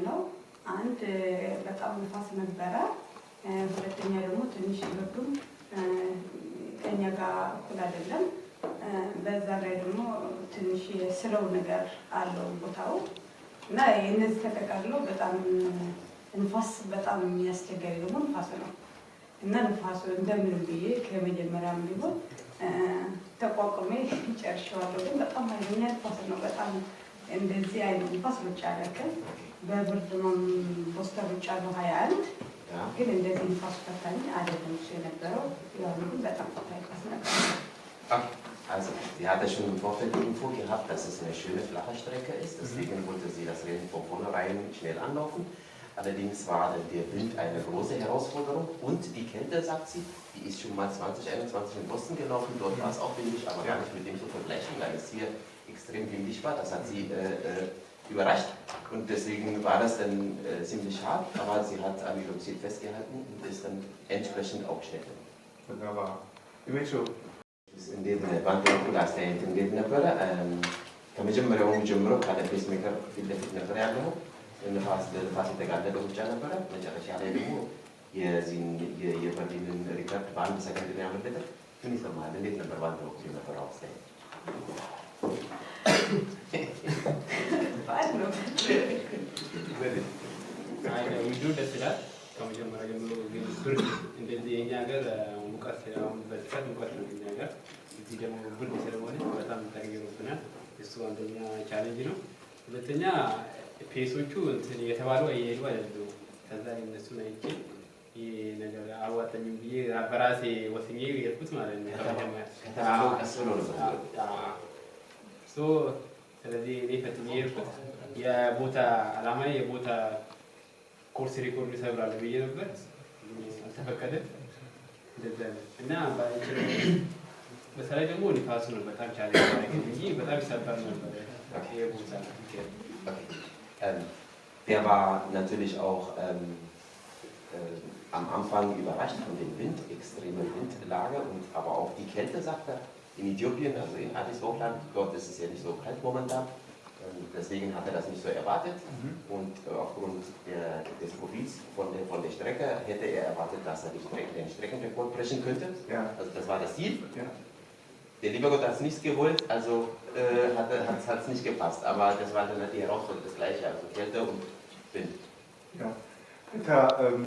ነው። አንድ በጣም ንፋስ ነበረ። ሁለተኛ ደግሞ ትንሽ ብርዱም ከኛ ጋር እኩል አይደለም። በዛ ላይ ደግሞ ትንሽ የስለው ነገር አለው ቦታው እና የነዚህ ተጠቃልሎ በጣም ንፋስ በጣም የሚያስቸገር ደግሞ ንፋስ ነው እና ንፋሱ እንደምንም ብዬ ከመጀመሪያም ቢሆን ተቋቁሜ ጨርሼዋለሁ። ግን በጣም ኃይለኛ ንፋስ ነው። በጣም እንደዚህ አይነት ንፋስ ብቻ አላውቅም። በብርድ ቦስተር ብቻ ነው 21 ግን እንደዚህ ንፋስ ፈታኝ አይደለም እሱ የነበረው። ያው ግን በጣም ፈታኝ ንፋስ ነበር። Also, sie hatte schon im Vorfeld die Info gehabt, dass es eine schöne flache Strecke ist. Deswegen wollte sie das Rennen von vornherein schnell anlaufen. Allerdings war der Wind eine große Herausforderung und die Kälte, sagt sie, die ist schon mal 2021 in Boston gelaufen. Dort war es auch windig, aber gar nicht mit dem zu vergleichen, weil es hier extrem windig war. Das hat sie überrascht und deswegen war das dann ziemlich hart, aber sie hat am Velocid festgehalten und ist dann entsprechend auch schnell. Wunderbar. Imecho. እንዴት ባንክ በኩል አስተያየት እንዴት ነበረ? ከመጀመሪያውኑ ጀምሮ ካለ ፔስ ሜከር ፊት ለፊት ነበር ያለው። ለንፋስ የተጋለጠ ብቻ ነበረ። መጨረሻ ላይ ደግሞ የበርሊንን ሪከርድ በአንድ ሰከንድ ነው ያመለጠ። ምን ይሰማል? እንዴት ነበር ባንክ በኩል የነበረው አስተያየት? ውዱ ደስ ይላል። ከመጀመሪያ ጀምሮ ግን ብርድ እንደዚህ የኛ ሀገር ሙቀት በጥፋት ሙቀት ነው የኛ ሀገር። እዚህ ደግሞ ብርድ ስለሆነ በጣም ተገኝሮብናል። እሱ አንደኛ ቻሌንጅ ነው። ሁለተኛ ፔሶቹ እንትን የተባለው እየሄዱ አይደለም። ከዛ እነሱን አይቼ ይሄ ነገር አዋጣኝም ብዬ በራሴ ወስኜ የሄድኩት ማለት ነው። ከተማው ቀስ ብሎ ነው ስለዚህ እኔ ፈትኜ የሄድኩት የቦታ አላማዬ የቦታ ኮርስ ሪኮርድ ይሰብራል ብዬ ነበር። አልተፈቀደም እንደዛ ነው እና በተለይ ደግሞ ንፋሱ ነው በጣም ቻሌንጅ ያደረገኝ እንጂ በጣም ይሰበር ነበር የቦታ Der war natürlich auch am Anfang überrascht von dem Wind, extreme Windlage und aber auch die Kälte, sagt er, in Äthiopien, also in Addis Hochland, dort ist es ja nicht so kalt momentan. Deswegen hat er das nicht so erwartet und aufgrund des Profils von der Strecke hätte er erwartet, dass er den Streckenrekord brechen könnte. Ja. Also das war das Ziel. Ja. Der Liebergott hat es nicht gewollt, also hat es nicht gepasst. Aber das war dann die Herausforderung, das Gleiche, also Kälte und Wind. Ja.